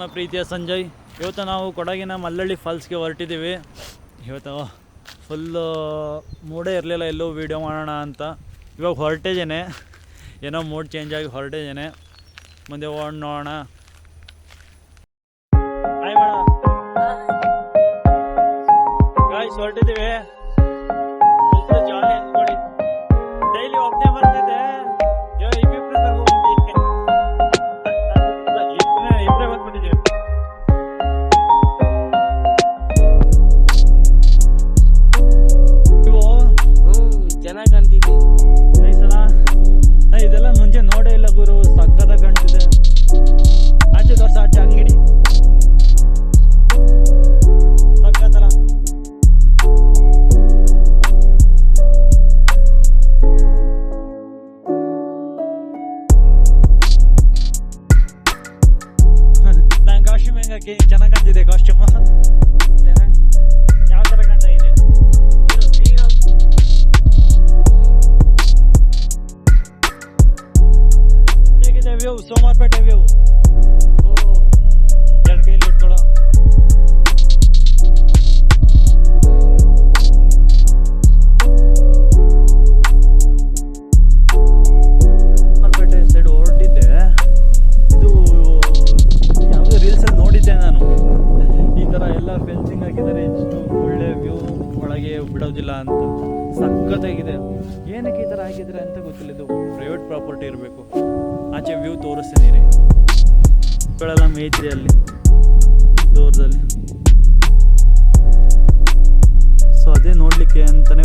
ನಮ್ಮ ಪ್ರೀತಿಯ ಸಂಜಯ್, ಇವತ್ತು ನಾವು ಕೊಡಗಿನ ಮಲ್ಲಳ್ಳಿ ಫಾಲ್ಸ್ಗೆ ಹೊರಟಿದ್ದೀವಿ. ಇವತ್ತು ಫುಲ್ಲು ಮೂಡೇ ಇರಲಿಲ್ಲ ಎಲ್ಲೂ ವೀಡಿಯೋ ಮಾಡೋಣ ಅಂತ. ಇವಾಗ ಹೊರಟಿದ್ದೇನೆ, ಏನೋ ಮೂಡ್ ಚೇಂಜ್ ಆಗಿ ಹೊರಟಿದ್ದೇನೆ. ಮುಂದೆ ಓಡ್ ನೋಡೋಣ. ಗಾಯ್ಸ್ ಹೊರಟಿದ್ದೀವಿ. ಜಾಲಿ ಅಂದ್ಕೊಳ್ಳಿ. ಡೈಲಿ ಒಬ್ಬನೇ ಬರ್ತಿದ್ದೆ, ಇಬ್ಬರೇ ಬಂದ್ಬಿಟ್ಟಿದ್ದೀವಿ. ಚೆನ್ನಾಗಿ ಕಾಣ್ತಿದ್ವಿ. ಇದೆಲ್ಲ ಮುಂಚೆ ನೋಡೇ ಇಲ್ಲ ಗುರು, ಸಕ್ಕತ್ತ ಕಾಣ್ತಿದೆ. ಆಚೆ ದೋರ್ಸ, ಆಚೆ ಅಂಗಡಿ ಸಕ್ಕತ್ತಲ್ಲ. ನಾನು ಕಾಸ್ಟ್ಯೂಮ್ ಹೆಂಗಾಕಿ ಚೆನ್ನಾಗಿ ಕಾಣ್ತಿದೆ. ಕಾಸ್ಟ್ಯೂಮ್ ಯಾವ ತರ ಕಾಣ್ತಾ ಇದೆ? ಹೇಗಿದೆ ವ್ಯೂ? ಸೋಮವಾರಪೇಟೆ ವ್ಯೂ ಎರಡು ಕೈಲಿ ಇಟ್ಕೊಳ್ಳೋ. ಸೋಮವಾರಪೇಟೆ ಸೈಡ್ ಹೊರಟಿದ್ದೆ. ಇದು ಯಾವುದೋ ರೀಲ್ಸಲ್ಲಿ ನೋಡಿದ್ದೆ ನಾನು, ಈ ಥರ ಎಲ್ಲ ಫೆನ್ಸಿಂಗ್ ಹಾಕಿದ್ದಾರೆ, ಎಷ್ಟು ಒಳ್ಳೆ ವ್ಯೂ, ಒಳಗೆ ಬಿಡೋದಿಲ್ಲ ಅಂತ. ಸಖತ್ತಾಗಿದೆ. ಏನಕ್ಕೆ ಈ ಥರ ಹಾಕಿದ್ದಾರೆ ಅಂತ ಗೊತ್ತಿಲ್ಲ. ಇದು ಪ್ರೈವೇಟ್ ಪ್ರಾಪರ್ಟಿ ಇರಬೇಕು. ಆಚೆ ವ್ಯೂ ತೋರಿಸ್ತೀನಿ ರೀ. ಮಕ್ಕಳೆಲ್ಲ ಮೇಯ್ತ್ರಿ ಅಲ್ಲಿ ದೂರದಲ್ಲಿ. ಸೊ ಅದೇ ನೋಡಲಿಕ್ಕೆ ಅಂತಲೇ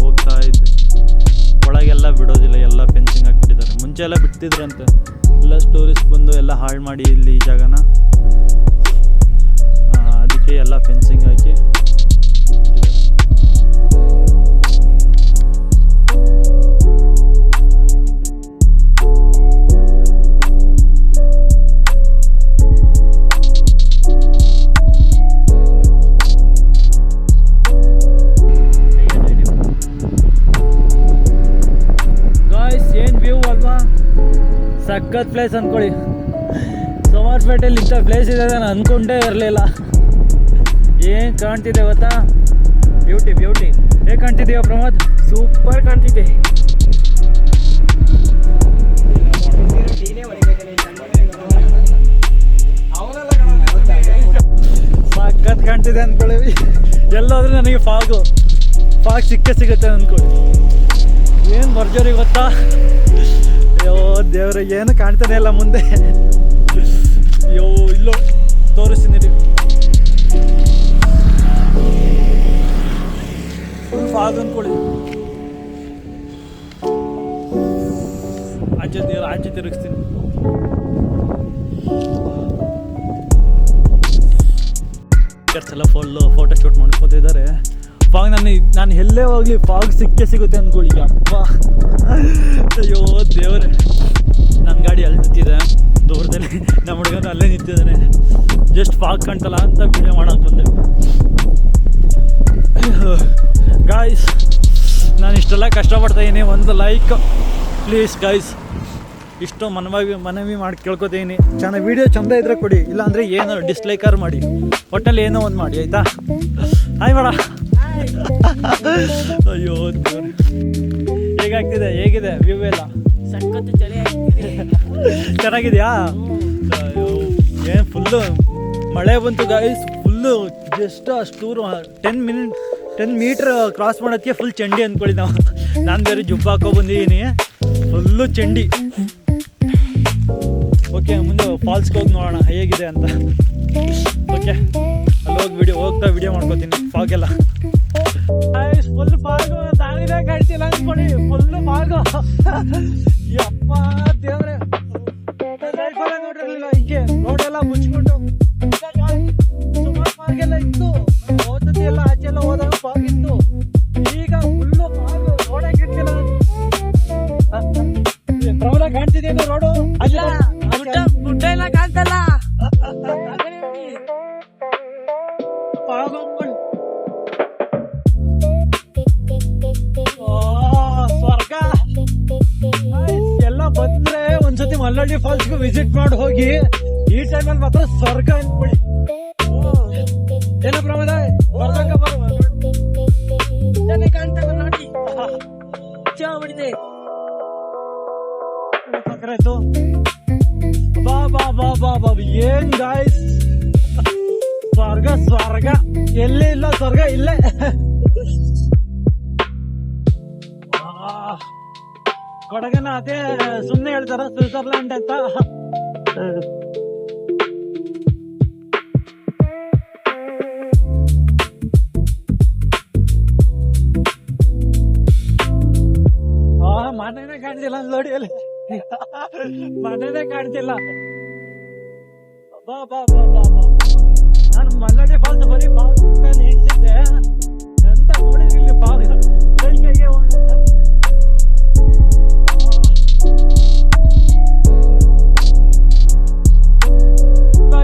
ಹೋಗ್ತಾ ಇದ್ದೆ. ಒಳಗೆಲ್ಲ ಬಿಡೋದಿಲ್ಲ, ಎಲ್ಲ ಫೆನ್ಸಿಂಗ್ ಹಾಕ್ಬಿಟ್ಟಿದ್ದಾರೆ. ಮುಂಚೆ ಎಲ್ಲ ಬಿಡ್ತಿದ್ರಂತೆ, ಎಲ್ಲ ಟೂರಿಸ್ಟ್ ಬಂದು ಎಲ್ಲ ಹಾಳು ಮಾಡಿ ಇಲ್ಲಿ ಈ ಜಾಗನ. ಅದಕ್ಕೆ ಎಲ್ಲ ಫೆನ್ಸಿಂಗ್ ಹಾಕಿ ಸಖತ್ ಪ್ಲೇಸ್ ಅಂದ್ಕೊಳ್ಳಿ. ಸೋಮವಾರಪೇಟೆಯಲ್ಲಿ ಇಂಥ ಪ್ಲೇಸ್ ಇದೆ ನಾನು ಅಂದ್ಕೊಂಡೇ ಇರಲಿಲ್ಲ. ಏನು ಕಾಣ್ತಿದೆ ಗೊತ್ತಾ? Beauty beauty. ಹೇಗೆ ಕಾಣ್ತಿದೆಯೋ ಪ್ರಮೋದ್? ಸೂಪರ್ ಕಾಣ್ತಿದೆ. ಸಖತ್ ಕಾಣ್ತಿದೆ ಅಂದ್ಕೊಳ್ಳಿ. ಎಲ್ಲೋದ್ರೂ ನನಗೆ ಫಾಗ್ ಸಿಗುತ್ತೆ ಅಂದ್ಕೊಳ್ಳಿ. ಏನು ಭರ್ಜರಿ ಗೊತ್ತಾ? ಅಯ್ಯೋ ದೇವ್ರೆ, ಏನು ಕಾಣ್ತಾನೆ ಇಲ್ಲ ಮುಂದೆ. ಅಯ್ಯೋ ಇಲ್ಲೋ ತೋರಿಸ್ತೀನಿ ರೀ. ಫುಲ್ ಫಾಗ್ ಅಂದ್ಕೊಳ್ಳಿ. ಆಚೆ ತಿರುಗಿಸ್ತೀನಿ. ಎಲ್ಲ ಫುಲ್ಲು ಫೋಟೋ ಶೂಟ್ ಮಾಡ್ಕೊತಿದ್ದಾರೆ. ಫಾಗ್ ನಾನು ಎಲ್ಲೇ ಹೋಗ್ಲಿ ಫಾಗ್ ಸಿಗುತ್ತೆ ಅಂದ್ಕೊಳ್ಳಿ. ಅಪ್ಪ ಅಯ್ಯೋ ದೇವ್ರೆ. ನನ್ನ ಗಾಡಿ ಅಲ್ಲಿ ನಿಂತಿದೆ ದೂರದಲ್ಲಿ, ನಮ್ಮ ಹುಡುಗನ ಅಲ್ಲೇ ನಿಂತಿದ್ದಾನೆ. ಜಸ್ಟ್ ಫಾಗ್ ಕಾಣ್ತಲ್ಲ ಅಂತ ವಿಡಿಯೋ ಮಾಡೋಕೆ ಬಂದೆ. ಗಾಯ್ಸ್, ನಾನು ಇಷ್ಟೆಲ್ಲ ಕಷ್ಟಪಡ್ತಾ ಇದ್ದೀನಿ. ಒಂದು ಲೈಕ್ ಪ್ಲೀಸ್ ಗಾಯ್ಸ್. ಇಷ್ಟು ಮನವಿ ಮಾಡಿ ಕೇಳ್ಕೊತೀನಿ. ಚೆನ್ನಾಗಿ ವೀಡಿಯೋ ಚೆಂದ ಇದ್ರೆ ಕೊಡಿ, ಇಲ್ಲಾಂದರೆ ಏನೋ ಡಿಸ್ಲೈಕರ್ ಮಾಡಿ, ಒಟ್ಟಲ್ಲಿ ಏನೋ ಒಂದು ಮಾಡಿ, ಆಯಿತಾ? ಹಾಯ್ ಮಾಡ. ಅಯ್ಯೋ ಹೇಗಿದೆ ವ್ಯೂ ಎಲ್ಲ? ಸಖತ್ತು ಚೆನ್ನಾಗಿದೆಯಾ? ಏನು ಫುಲ್ಲು ಮಳೆ ಬಂತು ಗಾಯ್ಸ್. ಫುಲ್ಲು ಜಸ್ಟ್ ಅಷ್ಟು 10 ಮೀಟ್ರ್ ಕ್ರಾಸ್ ಮಾಡೋದಕ್ಕೆ ಫುಲ್ ಚಂಡಿ ಅಂದ್ಕೊಳ್ಳಿ ನಾವು. ನಾನು ಬೇರೆ ಜುಬ್ಬ ಹಾಕೋ ಬಂದಿದ್ದೀನಿ, ಫುಲ್ಲು ಚಂಡಿ. ಓಕೆ, ಮುಂದೆ ಫಾಲ್ಸ್ಗೆ ಹೋಗಿ ನೋಡೋಣ ಹೇಗಿದೆ ಅಂತ. ಓಕೆ, ಅಲ್ಲಿ ಹೋಗ್ತಾ ವಿಡಿಯೋ ಮಾಡ್ಕೋತೀನಿ. ಫಾಗೆಲ್ಲ ಫುಲ್ ಫಾಗು, ತಾನಿದೆ ಕಾಣ್ತಿಲ್ಲ ಅಂದ್ಕೊಡಿ. Full fog. ಯಪ್ಪ ದೇವ್ರೆ, ಲೈಫಲ್ಲ ನೋಡಿರಲಿಲ್ಲ ಹಿಂಗೆ. ರೋಡೆಲ್ಲ ಮುಚ್ಕೊಂಡು ಸುಮಾರು ಫಾಗೆಲ್ಲ ಇತ್ತು. ಓದತಿ ಎಲ್ಲ ಆಚೆ ಎಲ್ಲ ಹೋದಾಗ ಫಾಗ್ ಇತ್ತು. ಈಗ ಫುಲ್ಲು ಫಾಗು, ರೋಡೇ ಕಿಡ್ತಿಲ್ಲ. ಪ್ರಬಲ ಕಾಣ್ತಿದೇನು ರೋಡು? ಅಲ್ಲ, ಗುಡ್ಡ ಎಲ್ಲ ಕಾಣ್ತಲ್ಲ. ಸ್ವರ್ಗ. ಎಲ್ಲ ಬಂದ್ರೆ ಒಂದ್ಸತಿ ಮಲ್ಲಳ್ಳಿ ಫಾಲ್ಸ್ಗೂ ವಿಸಿಟ್ ಮಾಡಿ ಹೋಗಿ. ಈ ಟೈಮಲ್ಲಿ ಮಾತ್ರ ಸ್ವರ್ಗ ಅನ್ಕೊಳ್ಳಿ. ಏನ ಪ್ರಮಾದ ಬರ್ದಂಗ ಬರುವ ಚೆನ್ನಾಗಿ ಕಾಣ್ತಲ್ಲ ನೋಡಿ. ಚಾ ಹೊಡಿದೆ. ಆಯ್ತು. ಬಾ ಬಾ ಬಾ ಬಾ ಬಾ ಏನ್ ಗಾಯ್ಸ್, ಸ್ವರ್ಗ ಸ್ವರ್ಗ ಎಲ್ಲಿ ಇಲ್ಲ, ಸ್ವರ್ಗ ಇಲ್ಲೇ. ಕೊಡಗನ ಅದೇ ಸುಮ್ನೆ ಹೇಳ್ತಾರ ಸ್ವಿಟ್ಜರ್ಲ್ಯಾಂಡ್ ಅಂತ. ಮನೇನೆ ಕಾಣ್ತಿಲ್ಲ ನೋಡಿ, ಅಲ್ಲಿ ಮನೇನೆ ಕಾಣ್ತಿಲ್ಲ. ಬಾ ಬಾ ಬಾ ಬಾ ಬಾ ನಾನು ಮಲ್ಲಳ್ಳಿ ಫಾಲ್ಸ್ ಬರೀ ಫಾಲ್ಸ್ ಹೇಳ್ತಿದ್ದೆ ಎಂತ ನೋಡಿದ್ರಿ ಇಲ್ಲಿ ಬಾಗ ಕೈಗೆ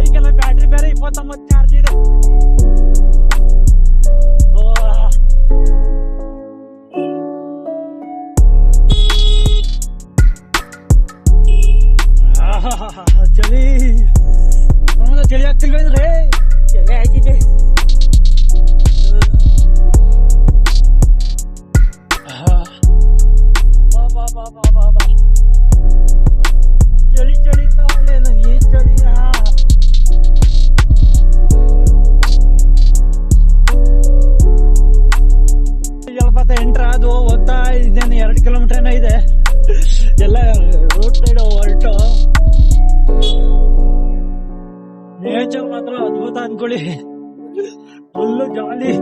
ಈಗೆಲ್ಲ ಬ್ಯಾಟ್ರಿ ಬೇರೆ 29 ಚಾರ್ಜ್ ಇದೆ. ಚಳಿ ಚಳಿ ಆಗ್ತಿಲ್ವೇನ್ರಿ? ಚಳಿ ಆಗಿದೆ. ಚಳಿ ಚಳಿ ತಾಳೇನು ಈ ಚಳಿಯ. ಜಲಪಾತ ಎಂಟ್ರ ಅದು ಹೋಗ್ತಾ ಇದ್ದೇನೆ, 2 ಕಿಲೋಮೀಟರ್ ಇದೆ. ಎಲ್ಲ ರೋಡ್ ಸೈಡ್ ಹೊರಟು ನೇಚರ್ ಮಾತ್ರ ಅದ್ಭುತ ಅನ್ಕೊಳ್ಳಿ. ಫುಲ್ಲು ಜಾಲಿ.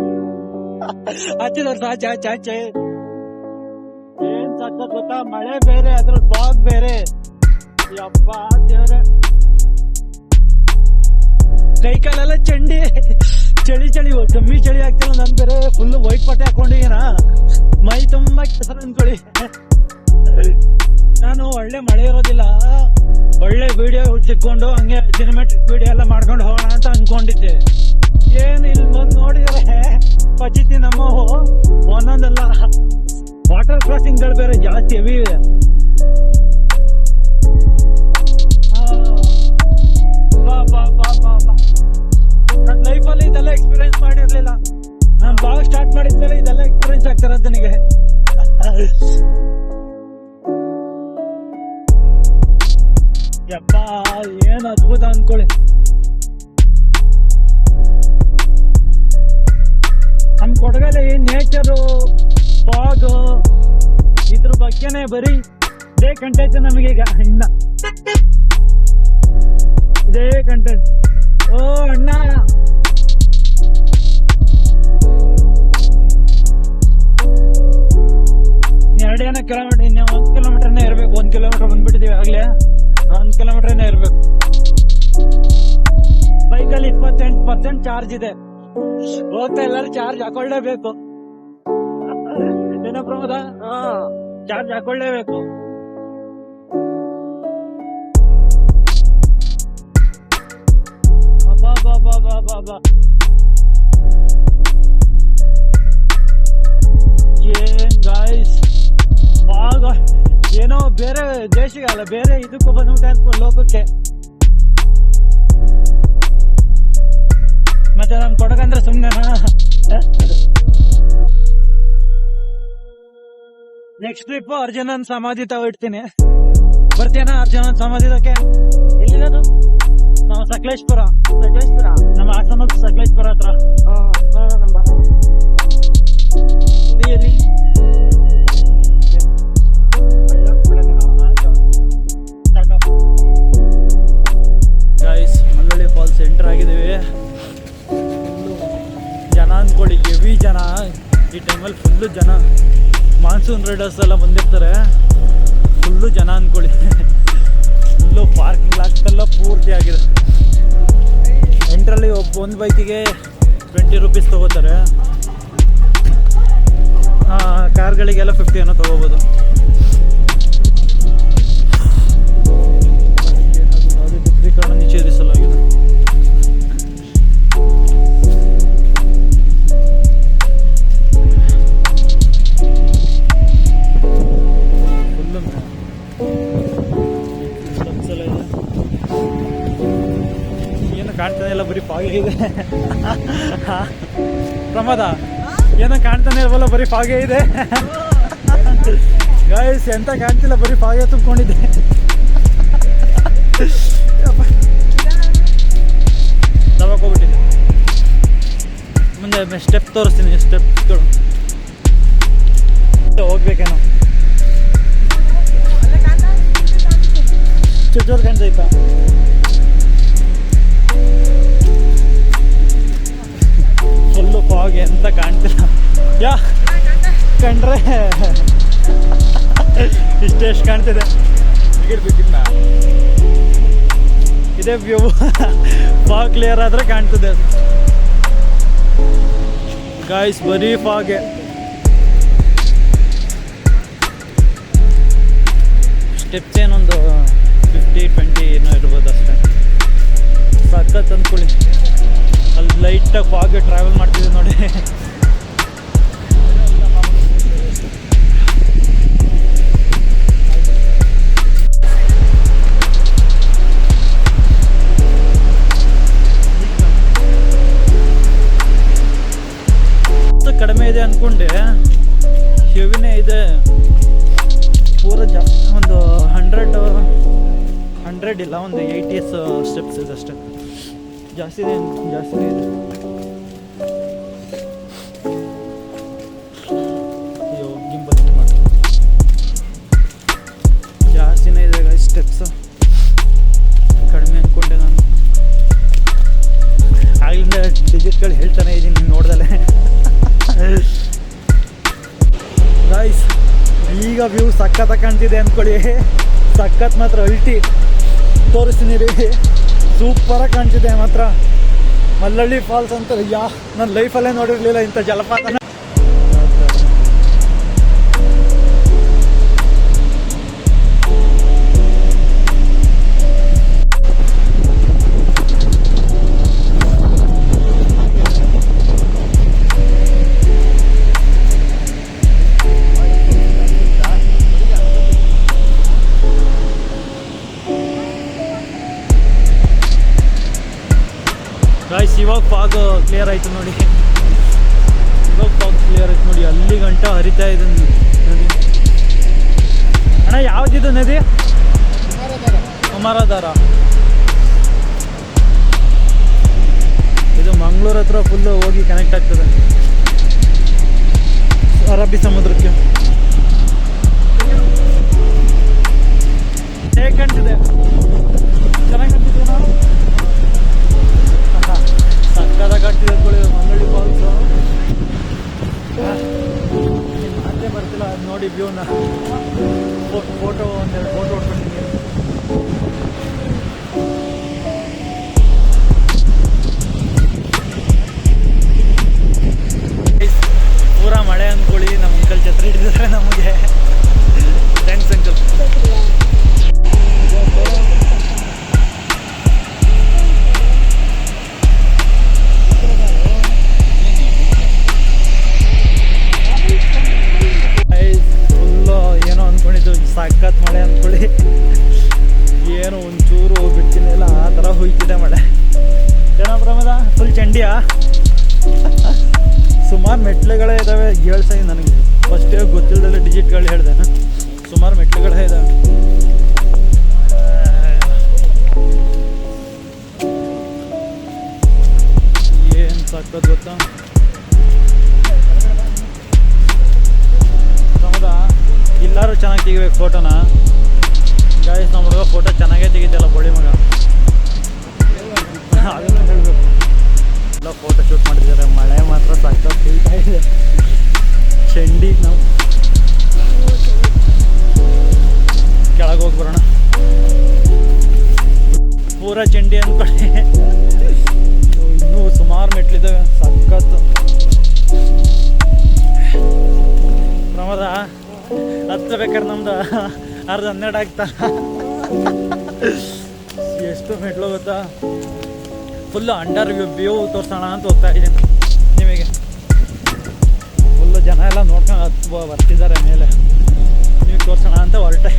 ಹಚ್ಚಿದವ್ರು ಸಾಚೆ ಆಚೆ ಆಚೆ ಏನ್ ಸಕ್ಕ ಗೊತ್ತಾ, ಮಳೆ ಬೇರೆ ಅದ್ರ ಬಾಗ್ ಬೇರೆ. ಯಪ್ಪ ದೇವ್ರೆ, ಕೈ ಕಾಲೆಲ್ಲ ಚಂಡಿ. ಚಳಿ ಚಳಿ ಕಮ್ಮಿ ಚಳಿ ಆಗ್ತಿಲ್ಲ. ನನ್ ಬೇರೆ ಫುಲ್ ವೈಟ್ ಬಟ್ಟೆ ಹಾಕೊಂಡಿದ್ದೀನ, ಮೈ ತುಂಬಾ ಕೆಸರು ಅನ್ಕೊಳ್ಳಿ. ನಾನು ಒಳ್ಳೆ ಮಳೆ ಇರೋದಿಲ್ಲ, ಒಳ್ಳೆ ವಿಡಿಯೋ ಸಿಕ್ಕೊಂಡು ಹಂಗೆ ಸಿನಿಮ್ಯಾಟಿಕ್ ವಿಡಿಯೋ ಎಲ್ಲ ಮಾಡ್ಕೊಂಡು ಹೋಗೋಣ ಅಂತ ಅನ್ಕೊಂಡಿದ್ದೆ. ಏನ್ ಇಲ್ಲಿ ಬಂದು ನೋಡಿದ್ರೆ ಪಚಿತಿ ನಮ್ಮವು ಒಂದೊಂದಲ್ಲ. ವಾಟರ್ ಕ್ರಾಸಿಂಗ್ ಗಳು ಬೇರೆ ಜಾಸ್ತಿ ಹೆವಿ ಇದೆ. ನನ್ನ ಲೈಫಲ್ಲಿ ಇದೆಲ್ಲ ಎಕ್ಸ್ಪೀರಿಯನ್ಸ್ ಮಾಡಿರ್ಲಿಲ್ಲ. ನಾನು ಬಾಳ ಸ್ಟಾರ್ಟ್ ಮಾಡಿದ್ಮೇಲೆ ಇದೆಲ್ಲ ಎಕ್ಸ್ಪೀರಿಯನ್ಸ್ ಆಗ್ತಿರೋದು ನನಗೆ. ಯಪ್ಪ ಏನ್ ಅದ್ಭುತ ಅನ್ಕೊಳ್ಳಿ. ನಮ್ ಕೊಡಗಲ್ಲಿ ನೇಚರು, ಫಾಗ್, ಇದ್ರ ಬಗ್ಗೆನೆ ಬರೀ ಇದೇ ಕಂಟೆಂಟ್ ನಮಗೀಗ. ಇನ್ನ ಇದೇ ಕಂಟೆಂಟ್. ಓ ಅಣ್ಣ, ಎರಡೇನ ಕಿಲೋಮೀಟರ್, ಇನ್ನ 1 ಕಿಲೋಮೀಟರ್ನೇ ಇರ್ಬೇಕು. 1 ಕಿಲೋಮೀಟರ್ ಬಂದ್ಬಿಟ್ಟಿದೀವಿ ಆಗ್ಲೇ. 1 ಕಿಲೋಮೀಟರ್ನೇ ಇರ್ಬೇಕು. ಬೈಕಲ್ಲಿ 28% ಚಾರ್ಜ್ ಇದೆ. ಹೋಗ್ತಾ ಎಲ್ಲರೂ ಚಾರ್ಜ್ ಹಾಕೊಳ್ಳೇಬೇಕು. ಏನೋ ಪ್ರಮೋದ, ಚಾರ್ಜ್ ಹಾಕೊಳ್ಳೇಬೇಕು. ಏನ್ ಗಾಯ್ಸ್, ಏನೋ ಬೇರೆ ದೇಶಕ್ಕೆ ಅಲ್ಲ, ಬೇರೆ ಇದಕ್ಕೂ ಬಂದ್ಬಿಟ್ಟೆ ಅಂತ ಲೋಕಕ್ಕೆ. ಮತ್ತೆ ನಮ್ ಕೊಡಗಂದ್ರೆ ಸುಮ್ನೆನಾ? ನೆಕ್ಸ್ಟ್ ಟ್ರಿಪ್ ಅರ್ಜುನನ್ ಸಮಾಧಿ ತಗೊಳ್ತೀನಿ. ಬರ್ತೀಯನ ಅರ್ಜುನನ್ ಸಮಾಧಿದಕ್ಕೆ? ಎಲ್ಲಿರೋದು? ನಾವು ಸಕಲೇಶ್ಪುರ. ಸಕಲೇಶ್ಪುರ ನಮ್ಮ ಹಾಸನ ಸಕಲೇಶ್ಪುರ ಹತ್ರ. ಎಲ್ಲಿ? ಗೈಸ್, ಮಲ್ಲಳ್ಳಿ ಫಾಲ್ಸ್ ಎಂಟರ್ ಆಗಿದ್ದೀವಿ. ಜನ ಅಂದ್ಕೊಳ್ಳಿ, ಹೆವಿ ಜನ. ಈ ಟೈಮಲ್ಲಿ ಫುಲ್ಲು ಜನ. ಮಾನ್ಸೂನ್ ರೈಡರ್ಸ್ ಎಲ್ಲ ಬಂದಿರ್ತಾರೆ. ಫುಲ್ಲು ಜನ ಅಂದ್ಕೊಳ್ಳಿ. ಫುಲ್ಲು ಪಾರ್ಕಿಂಗ್ ಲಾಕ್ಸೆಲ್ಲ ಪೂರ್ತಿ ಆಗಿದೆ. ಎಂಟ್ರಲ್ಲಿ ಒಂದು ಬೈಕಿಗೆ 20 ರೂಪೀಸ್ ತೊಗೋತಾರೆ. ಕಾರ್ಗಳಿಗೆಲ್ಲ 50 ಏನೋ ತೊಗೋಬೋದು. ಚಿತ್ರೀಕರಣ ನಿಷೇಧಿಸಲಾಗಿದೆ. ಫುಲ್ಲು ಇಲ್ಲ, ಬರೀ ಫಾಗ್ ಇದೆ. ಪ್ರಮಾದ ಏನೋ ಕಾಣ್ತಾನೆ ಇಲ್ವಲ್ಲ, ಬರೀ ಫಾಗೇ ಇದೆ. ಗೈಸ್ ಎಂತ ಕಾಣ್ತಿಲ್ಲ, ಬರೀ ಫಾಗೇ ತುಂಬಿಕೊಂಡಿದ್ದೆ. ದವಾಗ ಹೋಗ್ಬಿಟ್ಟಿದೆ. ಮುಂದೆ ಸ್ಟೆಪ್ ತೋರಿಸ್ತೀನಿ, ಸ್ಟೆಪ್ಗಳು ಹೋಗ್ಬೇಕೇನೋ. ಚೂರು ಕಾಣ್ತೈತಾ? ಫುಲ್ಲು ಫಾಗ್ ಎಂತ ಕಾಣ್ತಿಲ್ಲ. ಕಂಡ್ರೆ ಇಷ್ಟೆಷ್ಟು ಕಾಣ್ತಿದೆ. ಇದೇ ವ್ಯೂ. ಫಾಗ್ ಕ್ಲಿಯರ್ ಆದ್ರೆ ಕಾಣ್ತಿದೆ. ಗಾಯ್ಸ್ ಬರೀ ಫಾಗೆ. ಸ್ಟೆಪ್ಸ್ ಏನೊಂದು 50-20 ಏನೋ ಇರ್ಬೋದು ಅಷ್ಟೇ. ಸಖತ್ ಅಂದ್ಕೊಳ್ಳಿ. ಅಲ್ಲಿ ಲೈಟಾಗಿ ಫಾಗೆ ಟ್ರಾವೆಲ್ ಮಾಡ್ತಿದ್ದೆ ನೋಡಿ. ಕಡಿಮೆ ಇದೆ ಅಂದ್ಕೊಂಡೆ, ಹೆವಿನೇ ಇದೆ ಪೂರ. ಒಂದು 100 ಇಲ್ಲ, ಒಂದು 80 ಸ್ಟೆಪ್ಸ್ ಇದೆ ಅಷ್ಟೇ. ಜಾಸ್ತಿ ಇದೆ. ಅಯ್ಯೋ ಗಿಂಬಲ್ ಮಾಡಿ ಜಾಸ್ತಿನೇ ಇದೆ ಸ್ಟೆಪ್ಸ್. ಕಡಿಮೆ ಅಂದ್ಕೊಂಡೆ ನಾನು. ಆಗ್ಲಿಂದ ಡಿಜಿಟ್ಗಳು ಹೇಳ್ತಾನೆ ಇದ್ದೀನಿ ನೋಡ್ದಲೆ. ಗೈಸ್ ಈಗ ವ್ಯೂ ಸಖತ್ತಾಗಿ ಕಾಣ್ತಿದೆ ಅಂದ್ಕೊಳ್ಳಿ. ಸಖತ್ ಮಾತ್ರ ಅಲ್ಟಿ ತೋರಿಸ್ತೀನಿ ರೀ. ಸೂಪರಾಗಿ ಕಾಣ್ತಿದೆ ಮಾತ್ರ. ಮಲ್ಲಳ್ಳಿ ಫಾಲ್ಸ್ ಅಂತ ನನ್ನ ಲೈಫಲ್ಲೇ ನೋಡಿರಲಿಲ್ಲ ಇಂಥ ಜಲಪಾತನ. ಗಾಯ್ಸ್ ಇವಾಗ ಫಾಗ್ ಕ್ಲಿಯರ್ ಆಯಿತು ನೋಡಿ. ಇವಾಗ ಫಾಗ್ ಕ್ಲಿಯರ್ ಆಯ್ತು ನೋಡಿ. ಅಲ್ಲಿ ಗಂಟ ಹರಿತಾ ಇದೆ ನದಿ. ಅಣ್ಣ ಯಾವುದಿದು ನದಿ? ಕುಮಾರಧಾರ. ಇದು ಮಂಗಳೂರು ಹತ್ರ ಫುಲ್ಲು ಹೋಗಿ ಕನೆಕ್ಟ್ ಆಗ್ತದೆ ಅರಬ್ಬಿ ಸಮುದ್ರಕ್ಕೆ. ಹೇಗೆ ಕಾಣ್ತಿದೆ? ಚೆನ್ನಾಗಿ ಕಾಣ್ತಿದೆ ನಾವು. ಸಕ್ಕದಾಗ ಕಾಣ್ತಿದೆ ಅಂದ್ಕೊಳ್ಳಿ ಮಲ್ಲಳ್ಳಿ ಫಾಲ್ಸು. ಮಾತೇ ಬರ್ತಿಲ್ಲ ಅದು ನೋಡಿ ವ್ಯೂನ. ಫೋಟೋ ಒಂದೆರಡು ಫೋಟೋ ಹೊಡ್ಕೊಂಡಿದ್ದೀನಿ. ಪೂರಾ ಮಳೆ ಅಂದ್ಕೊಳ್ಳಿ. ನಮ್ಮ ಅಂಕಲ್ ಛತ್ರಿ ಹಿಡಿದಿದ್ದಾರೆ ನಮಗೆ. Thanks uncle. ಸಖತ್ ಮಳೆ ಅಂದ್ಕೊಳ್ಳಿ. ಏನು ಒಂಚೂರು ಬಿಡ್ತೀನಿ ಇಲ್ಲ, ಆ ಥರ ಹೋಯ್ತಿದೆ ಮಳೆ. ಏನೋ ಪ್ರಮಾದ ಫುಲ್ ಚಂಡಿಯಾ. ಸುಮಾರು ಮೆಟ್ಲುಗಳೇ ಇದ್ದಾವೆ. ಹೇಳ್ಸೈ ನನಗೆ ಫಸ್ಟೇ ಗೊತ್ತಿಲ್ಲದಲ್ಲ ಡಿಜಿಟ್ಗಳು ಹೇಳಿದೆ. ಸುಮಾರು ಮೆಟ್ಲುಗಳೇ ಇದ್ದಾವೆ. ಏನು ಸಖತ್ ಗೊತ್ತಾ ಪ್ರಮಾದ? ಎಲ್ಲರೂ ಚೆನ್ನಾಗಿ ತೆಗಿಬೇಕು ಫೋಟೋನ. ಗಾಯ್ಸ್ ನಮ್ಮ ಹುಡುಗ ಫೋಟೋ ಚೆನ್ನಾಗೇ ತೆಗಿತಲ್ಲ ಬೋಳಿ ಮಗ. ಅದನ್ನು ಹೇಳಬೇಕು. ಎಲ್ಲ ಫೋಟೋ ಶೂಟ್ ಮಾಡಿದ್ದಾರೆ. ಮಳೆ ಮಾತ್ರ ಸಖತ್ ಬೀಳ್ತಾ ಇದೆ. ಚಂಡಿ ನಾವು ಕೆಳಗೆ ಹೋಗಿ ಬರೋಣ. ಪೂರ ಚಂಡಿ ಅಂದ್ಕೊಳ್ಳಿ. ಇನ್ನೂ ಸುಮಾರು ಮೆಟ್ಲಿದ್ದಾವೆ. ಸಖತ್ತು ಪ್ರಮಾದ. ಹತ್ತಬೇಕಾದ್ರೆ ನಮ್ದು 10-12 ಆಗ್ತಾ. ಎಷ್ಟು ಮೆಟ್ಲು ಗೊತ್ತಾ? ಫುಲ್ಲು ಅಂಡರ್ ವ್ಯೂ ತೋರಿಸೋಣ ಅಂತ ಹೋಗ್ತಾ ಇದ್ದೀನಿ ನಿಮಗೆ. ಫುಲ್ಲು ಜನ ಎಲ್ಲ ನೋಡ್ಕೊಂಡು ಬರ್ತಿದ್ದಾರೆ ಮೇಲೆ. ನೀವು ತೋರಿಸೋಣ ಅಂತ ಹೊರಟೆ.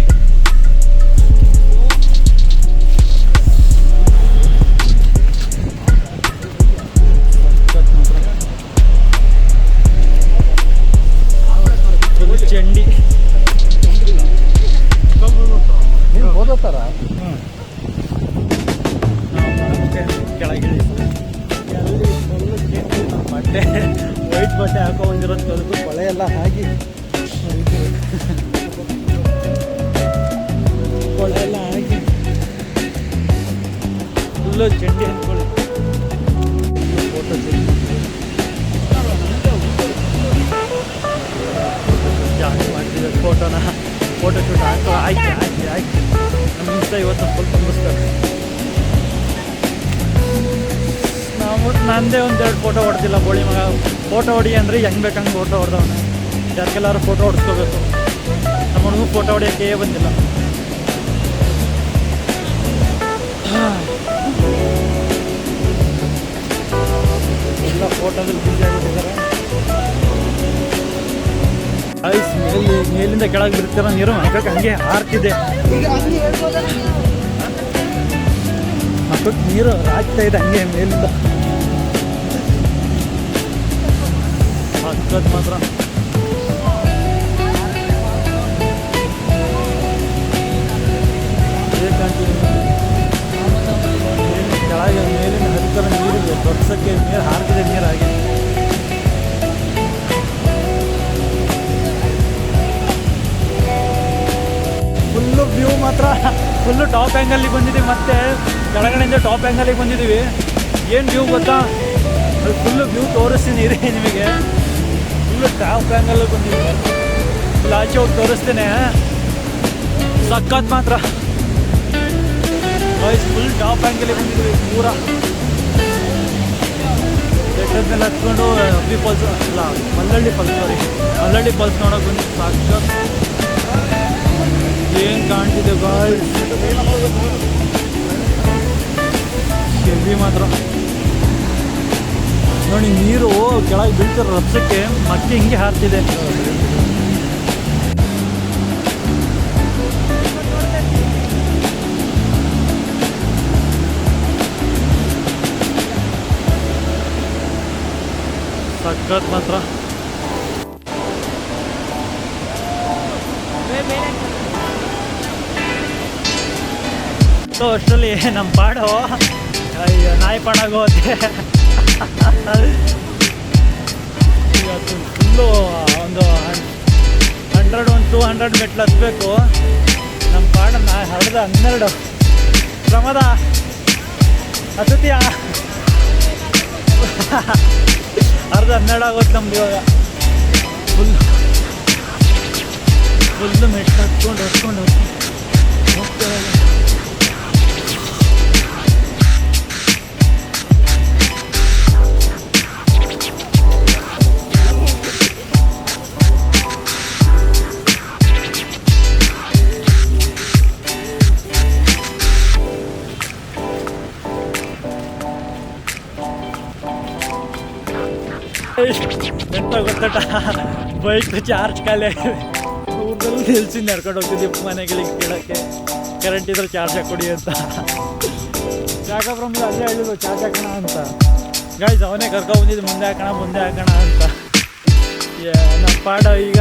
ಕೆಳಗೆ ಎಲ್ಲಿ ಫುಲ್ಲು ಚೇಂಜ್ ನಮ್ಮ ಬಟ್ಟೆ ವೈಟ್ ಬಟ್ಟೆ ಹಾಕೋ ಬಂದಿರೋದು ಕಲಿತು ಕೊಳೆ ಎಲ್ಲ ಆಗಿ ಕೊಳೆ ಎಲ್ಲ ಆಗಿ ಫುಲ್ಲು ಚಂಡಿ ಅಂದ್ಕೊಳ್ಳಿ ಫೋಟೋ ಜಾಸ್ತಿ ಮಾಡ್ತಿದ್ದೆ ಫೋಟೋ ಶೂಟ್ ಆಯ್ತು ನಮ್ಮ ಇಷ್ಟ ಇವತ್ತು ಸ್ವಲ್ಪ ತುಂಬಿಸ್ತಾರೆ ನಂದೇ ಒಂದೆರಡು ಫೋಟೋ ಹೊಡೆದಿಲ್ಲ ಬೋಳಿ ಮಗ ಫೋಟೋ ಹೊಡಿ ಅಂದರೆ ಹೆಂಗೆ ಬೇಕಂಗೆ ಫೋಟೋ ಹೊಡೆದವನೆ ಯಾಕೆಲ್ಲರೂ ಫೋಟೋ ಹೊಡ್ಸ್ಕೋಬೇಕು ನಮ್ಮ ಹುಡುಗ ಫೋಟೋ ಹೊಡಿಯೋಕ್ಕೆ ಬಂದಿಲ್ಲ ಎಲ್ಲ ಫೋಟೋದಲ್ಲಿ ಬಿಸಿ ಆಗಿಬಿಟ್ಟಿದ್ದಾರೆ ಐಸ್ ಮೇಲಿಂದ ಕೆಳಗೆ ಬಿಡ್ತಿರೋ ನೀರು ಹಾಕಕ್ಕೆ ಹಂಗೆ ಹಾರ್ತಿದೆ ಹಾಕಕ್ಕೆ ನೀರು ಹಾಕ್ತಾ ಇದೆ ಹಂಗೆ ಮೇಲಿಂದ ಹಾಕೋದು ಮಾತ್ರ ಕೆಳಗೆ ಮೇಲಿನ ಹತ್ತಿರ ನೀರಿದೆ ದೊಡ್ಸಕ್ಕೆ ನೀರು ಹಾರ್ತಿದೆ ನೀರು ಹಾಗೆ ಫುಲ್ಲು ವ್ಯೂ ಮಾತ್ರ ಫುಲ್ಲು ಟಾಪ್ ಆ್ಯಂಗಲ್ಲಿಗೆ ಬಂದಿದ್ದೀವಿ ಮತ್ತೆ ಕೆಳಗಡೆಯಿಂದ ಟಾಪ್ ಆ್ಯಂಗಲ್ಲಿಗೆ ಬಂದಿದ್ದೀವಿ ಏನು ವ್ಯೂ ಗೊತ್ತಾ ಫುಲ್ಲು ವ್ಯೂ ತೋರಿಸ್ತೀನಿ ಇರಿ ನಿಮಗೆ ಫುಲ್ಲು ಟಾಪ್ ಆ್ಯಂಗಲ್ಲಿಗೆ ಬಂದಿದ್ದೀವಿ ಫುಲ್ ಆಚೆ ಹೋಗಿ ತೋರಿಸ್ತೇನೆ ಸಖತ್ ಮಾತ್ರ ಫುಲ್ ಟಾಪ್ ಆ್ಯಂಗಲ್ಲಿಗೆ ಬಂದಿದ್ದೀವಿ ಪೂರ ಬೆಟ್ಟದ ಮೇಲೆ ಹತ್ಕೊಂಡು ಅಬ್ಬಿ ಫಾಲ್ಸ್ ಅಲ್ಲ ಮಲ್ಲಳ್ಳಿ ಫಾಲ್ಸ್ ನೋಡೋಕೆ ಬಂದು ಸಾಕ್ಷಾತ್ ಏನು ಕಾಣ್ತಿದೆ ಗಾಯ್ಸ್ ಹೆವಿ ಮಾತ್ರ ನೋಡಿ ನೀರು ಕೆಳಗೆ ಬೀಳ್ತಿರೋ ರಭಸಕ್ಕೆ ಮತ್ತೆ ಹಿಂಗೆ ಹಾರ್ತಿದೆ ಸಖತ್ ಮಾತ್ರ ಸೊ ಅಷ್ಟರಲ್ಲಿ ನಮ್ಮ ಪಾಡು ಅಯ್ಯೋ ನಾಯಿ ಪಾಡಾಗೋದೆ ಇವತ್ತು ಫುಲ್ಲು ಒಂದು 200 ಮೆಟ್ಲು ಹತ್ಬೇಕು ನಮ್ಮ ಪಾಡು ಹರಿದ 12 ಪ್ರಮಾದ ಹತ್ತತಿಯಾ ಅರ್ಧ 12 ಆಗೋದು ನಮ್ದು ಇವಾಗ ಫುಲ್ಲು ಮೆಟ್ಲು ಹತ್ಕೊಂಡು ಹೋಗ್ತಾರೆ ಎಂತ ಗೊತ್ತಟ ಬೈಕ್ ಚಾರ್ಜ್ ಖಾಲಿ ಆಗಿದೆ ಊರಲ್ಲಿ ನಿಲ್ಸಿ ನಡ್ಕೊಂಡು ಹೋಗ್ತಿದ್ವಿ ಮನೆಗಳಿಗೆ ಕೇಳೋಕ್ಕೆ ಕರೆಂಟ್ ಇದ್ರೆ ಚಾರ್ಜ್ ಹಾಕೊಡಿ ಅಂತ ಜಾಗಬ್ರಹ್ಮ ಅಲ್ಲೇ ಹೇಳಿದ್ರು ಚಾರ್ಜ್ ಹಾಕೋಣ ಅಂತ ಗಾಯ್ಸ್ ಅವನೇ ಕರ್ಕೊಂಡ್ಬಂದಿದ್ದು ಮುಂದೆ ಹಾಕೋಣ ಅಂತ ನಮ್ಮ ಪಾಡ ಈಗ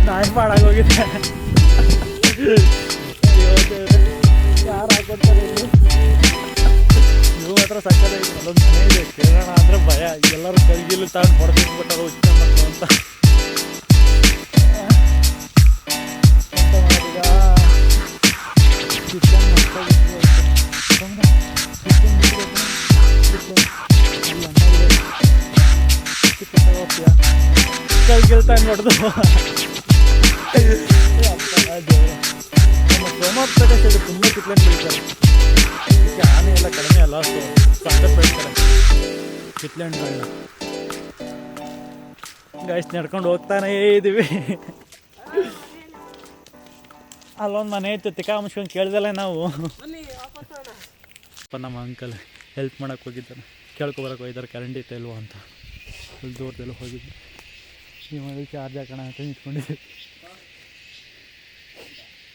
ನಾಯಿ ಪಾಡಾಗೋಗಿದೆ ಯಾರು ಹಾಕೊಡ್ತಾರೆ ಇಲ್ಲಿ ನೀವು ಮಾತ್ರ ಸಕ್ಕರೆ ಅಲ್ಲೊಂದು ಮನೆ ಇದೆ ಕೇಳೋಣ ಅಂದರೆ ಭಯ ಎಲ್ಲರೂ ಕೈಗಿಲ್ಲಿ ತಗೊಂಡು ಹೊಡೆದಿಟ್ಬಿಟ್ಟಾರ ಉಚಿತ ಮಕ್ಕಳು ಅಂತ ಈಗ ಕಿಚನ್ ಕೈಗಿಲ್ತಾ ನೋಡ್ದು ನಮ್ಮ ಸೋಮವಾರಪೇಟೆ ಸೈಡ್ ತುಂಬ ಕಿತ್ಲೆಂಡು ಬೆಳಿತಾರೆ ಇದಕ್ಕೆ ಆನೆ ಎಲ್ಲ ಕಡಿಮೆ ಅಲ್ಲ ಸೊ ಸಕ್ಕತ್ ಬೆಳಿತಾರೆ ಕಿತ್ಲೆಂಡುಗಳನ್ನ ಗೈಸ್ ನಡ್ಕೊಂಡು ಹೋಗ್ತಾನೇ ಇದ್ದೀವಿ ಅಲ್ಲೊಂದು ಮನೆ ಇತ್ತು ತಿಕ್ಕ ಮುಚ್ಕೊಂಡು ಕೇಳ್ದಲ್ಲ ನಾವು ನಮ್ಮ ಅಂಕಲ್ ಹೆಲ್ಪ್ ಮಾಡೋಕ್ಕೆ ಹೋಗಿದ್ದಾರೆ ಕೇಳ್ಕೊಬರಕ್ಕೆ ಹೋಗಿದ್ದಾರೆ ಕರೆಂಟ್ ಇತ್ತು ಇಲ್ವೋ ಅಂತ ಅಲ್ಲಿ ದೂರದೆಲ್ಲ ಹೋಗಿದ್ದೆ ನೀವು ಚಾರ್ಜ್ ಹಾಕೋಣ ಅಂತ ನಿಂತ್ಕೊಂಡಿದ್ದೀವಿ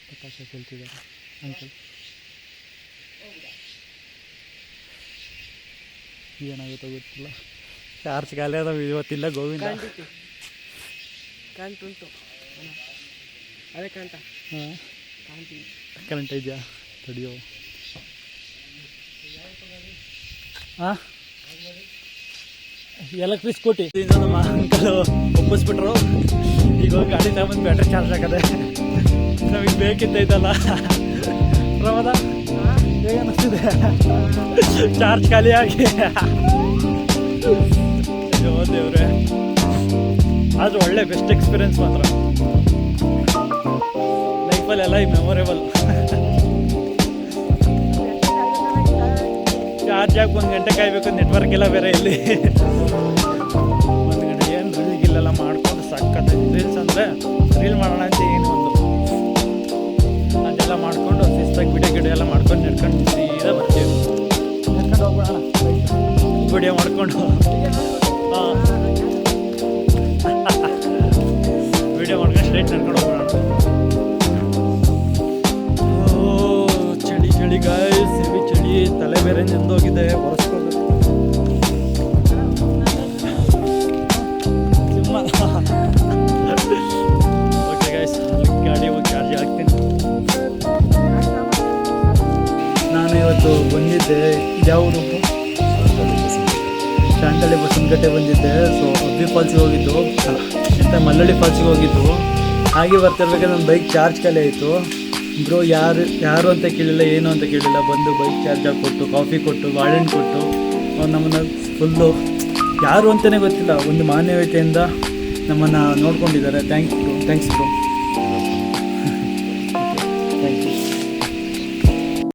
ಪಟಾಕಿ ಕೇಳ್ತಿದ್ದಾರೆ ಅಂಕಲ್ ಏನಾಗುತ್ತೋ ಗೊತ್ತಿಲ್ಲ ಚಾರ್ಜ್ ಖಾಲಿ ಅದಾವ ಇವತ್ತಿಲ್ಲ ಗೋವಿಂದ ಕಾಂಟುಂಟು ಅದೇ ಕಾಂಟ ಹಾಂ ಕರೆಂಟ್ ಇದೆಯಾ ತಡಿಯೋ ಹಾಂ ಎಲೆಕ್ಟ್ರಿಕ್ ಸ್ಕೂಟಿ ನಮ್ಮ ಅಂಕಲ್ ಒಪ್ಪಿಸ್ಬಿಟ್ರು. ಈಗ ಹೋಗಿ ಗಾಡಿ ತಗೊಂಡು ಬ್ಯಾಟ್ರಿ ಚಾರ್ಜ್ ಆಗದೆ. ನಮಗೆ ಬೇಕಿದ್ದೈತಲ್ಲ ಪ್ರಮಾದ ಹೇಗೆ ಅನ್ನಿಸ್ತಿದೆ ಚಾರ್ಜ್ ಖಾಲಿಯಾಗಿ. ಅಯ್ಯೋ ದೇವ್ರೆ, ಆದರೂ ಒಳ್ಳೆ ಬೆಸ್ಟ್ ಎಕ್ಸ್ಪೀರಿಯನ್ಸ್ ಮಾತ್ರ ಲೈಫಲ್ಲೆಲ್ಲ ಈ ಮೆಮೊರೇಬಲ್. ಚಾರ್ಜ್ ಆಗಿ 1 ಗಂಟೆ ಕಾಯ್ಬೇಕು, ನೆಟ್ವರ್ಕ್ ಎಲ್ಲ ಬೇರೆ ಇಲ್ಲಿ. 1 ಗಂಟೆ ಏನು ರೀಲ್ಗಿಲ್ಲೆಲ್ಲ ಮಾಡ್ಕೊಂಡು ಸಕ್ಕತ್ತ. ರೀಲ್ಸ್ ಅಂದರೆ ರೀಲ್ ಮಾಡೋಣ ಅಂತ ಏನು ಒಂದು ಅದೆಲ್ಲ ಮಾಡ್ಕೊಂಡು ಶಿಸ್ತಾಗಿ ವಿಡಿಯೋ ಎಲ್ಲ ಮಾಡ್ಕೊಂಡು ನಡ್ಕೊಂಡು ಸೀದಾ ಬರ್ತೀವಿ. ನಡ್ಕೊಂಡು ಹೋಗ್ಬಿಡೋಣ ವಿಡಿಯೋ ಮಾಡ್ಕೊಂಡು. ಹಾಂ ವಿಡಿಯೋ ಮಾಡ್ಕೊಂಡು ಸ್ಟ್ರೈಟ್ ನಡ್ಕೊಂಡು ಹೋಗ್ಬಿಡೋಣ. ಚಳಿ ಚಳಿ ಗಾಯ್ಸ್, ಹೆವಿ ಚಳಿ, ತಲೆ ಬೇರೆ ನೆಂದೋಗಿದೆ, ಒರೆಸ್ಕೋಬೇಕು. ಓಕೆ ಗಾಯ್ಸ್, ಅಲ್ಲಿ ಗಾಡಿ ಹೋಗಿ ಚಾರ್ಜ್ ಹಾಕ್ತೀನಿ. ನಾನು ಇವತ್ತು ಬಂದಿದ್ದೆ, ಇದ್ಯಾವುದು ಶಾಂತಳ್ಳಿ ಬಸವನಕಟ್ಟೆ ಬಂದಿದ್ದೆ. ಸೊ ಅಬ್ಬಿ ಫಾಲ್ಸಿಗೆ ಹೋಗಿದ್ದು, ಎಂತ ಮಲ್ಲಳ್ಳಿ ಫಾಲ್ಸಿಗೆ ಹೋಗಿದ್ದು. ಹಾಗೆ ಬರ್ತಿರ್ಬೇಕಾದ್ರೆ ನನ್ನ ಬೈಕ್ ಚಾರ್ಜ್ ಖಾಲಿ ಆಯಿತು. ಬ್ರೋ ಯಾರು ಅಂತ ಕೇಳಿಲ್ಲ, ಏನು ಅಂತ ಕೇಳಿಲ್ಲ, ಬಂದು ಬೈಕ್ ಚಾರ್ಜ್ ಕೊಟ್ಟು, ಕಾಫಿ ಕೊಟ್ಟು, ಬಾಳೆಹಣ್ಣು ಕೊಟ್ಟು ಅವ್ರು ನಮ್ಮನ್ನು ಫುಲ್ಲು ಯಾರು ಅಂತಲೇ ಗೊತ್ತಿಲ್ಲ ಒಂದು ಮಾನವೀಯತೆಯಿಂದ ನಮ್ಮನ್ನು ನೋಡ್ಕೊಂಡಿದ್ದಾರೆ. Thanks bro.